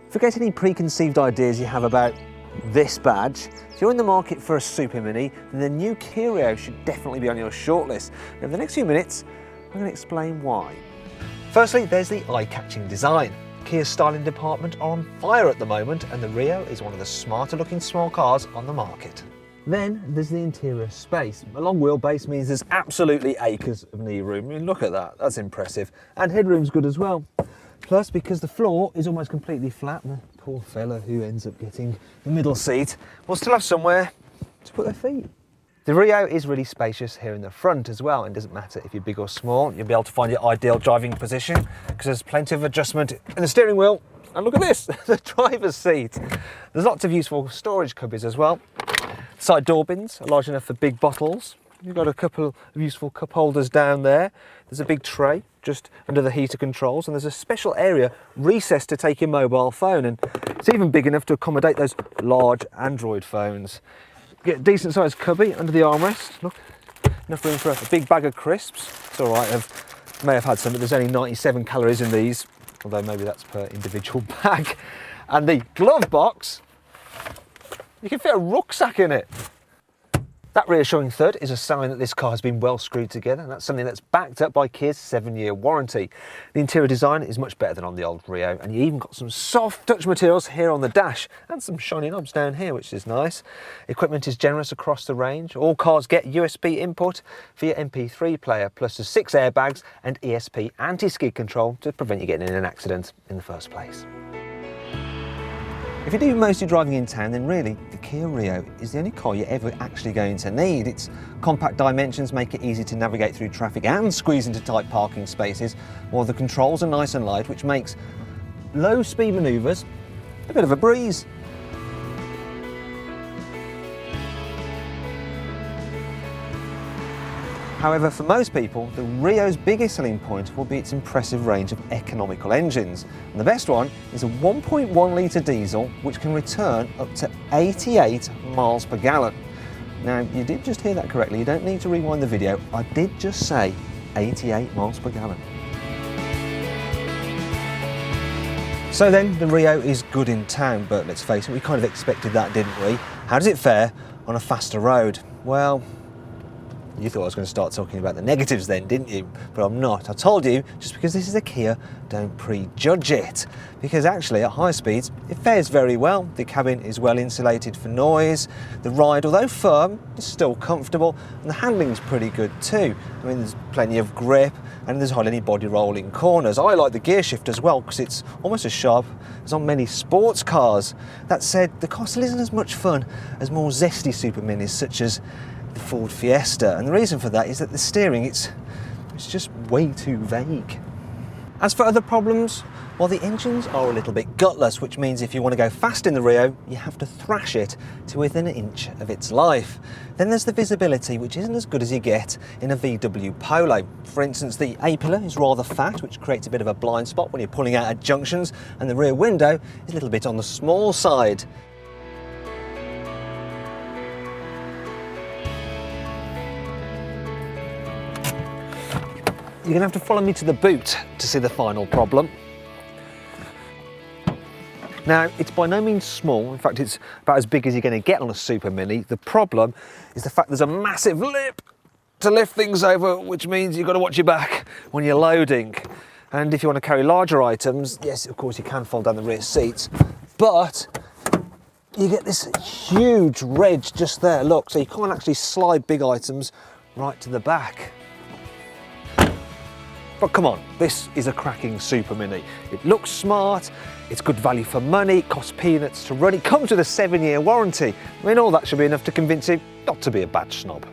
Forget any preconceived ideas you have about this badge. If you're in the market for a super mini, then the new Kia Rio should definitely be on your shortlist. Over the next few minutes, I'm going to explain why. Firstly, there's the eye-catching design. Kia's styling department are on fire at the moment, and the Rio is one of the smarter looking small cars on the market. Then there's the interior space. A long wheelbase means there's absolutely acres of knee room. I mean, look at that, that's impressive. And headroom's good as well. Plus, because the floor is almost completely flat, the poor fella who ends up getting the middle seat will still have somewhere to put their feet. The Rio is really spacious here in the front as well, and it doesn't matter if you're big or small, you'll be able to find your ideal driving position because there's plenty of adjustment in the steering wheel. And look at this, the driver's seat. There's lots of useful storage cubbies as well. Side door bins are large enough for big bottles. You've got a couple of useful cup holders down there. There's a big tray just under the heater controls, and there's a special area recessed to take your mobile phone, and it's even big enough to accommodate those large Android phones. Get a decent sized cubby under the armrest. Look, enough room for a big bag of crisps. It's all right, I may have had some, but there's only 97 calories in these, although maybe that's per individual bag. And the glove box, you can fit a rucksack in it. That reassuring thud is a sign that this car has been well screwed together, and that's something that's backed up by Kia's 7-year warranty. The interior design is much better than on the old Rio, and you even got some soft touch materials here on the dash, and some shiny knobs down here, which is nice. Equipment is generous across the range. All cars get USB input for your MP3 player, plus the 6 airbags and ESP anti-skid control to prevent you getting in an accident in the first place. If you do most of your driving in town, then really the Kia Rio is the only car you're ever actually going to need. Its compact dimensions make it easy to navigate through traffic and squeeze into tight parking spaces, while the controls are nice and light, which makes low speed manoeuvres a bit of a breeze. However, for most people, the Rio's biggest selling point will be its impressive range of economical engines. And the best one is a 1.1 litre diesel, which can return up to 88 miles per gallon. Now, you did just hear that correctly. You don't need to rewind the video. I did just say 88 miles per gallon. So then, the Rio is good in town, but let's face it, we kind of expected that, didn't we? How does it fare on a faster road? Well, you thought I was going to start talking about the negatives then, didn't you? But I'm not. I told you, just because this is a Kia, don't prejudge it. Because actually, at high speeds, it fares very well. The cabin is well insulated for noise. The ride, although firm, is still comfortable. And the handling's pretty good too. I mean, there's plenty of grip, and there's hardly any body roll in corners. I like the gear shift as well, because it's almost as sharp as on many sports cars. That said, the car still isn't as much fun as more zesty super minis, such as the Ford Fiesta, and the reason for that is that the steering, it's just way too vague. As for other problems, well, the engines are a little bit gutless, which means if you want to go fast in the Rio, you have to thrash it to within an inch of its life. Then there's the visibility, which isn't as good as you get in a VW Polo. For instance, the A-pillar is rather fat, which creates a bit of a blind spot when you're pulling out at junctions, and the rear window is a little bit on the small side. You're going to have to follow me to the boot to see the final problem. Now, it's by no means small. In fact, it's about as big as you're going to get on a super mini. The problem is the fact there's a massive lip to lift things over, which means you've got to watch your back when you're loading. And if you want to carry larger items, yes, of course, you can fold down the rear seats, but you get this huge ridge just there, look, so you can't actually slide big items right to the back. But come on, this is a cracking super mini. It looks smart, it's good value for money, it costs peanuts to run, it comes with a 7-year warranty. I mean, all that should be enough to convince you not to be a badge snob.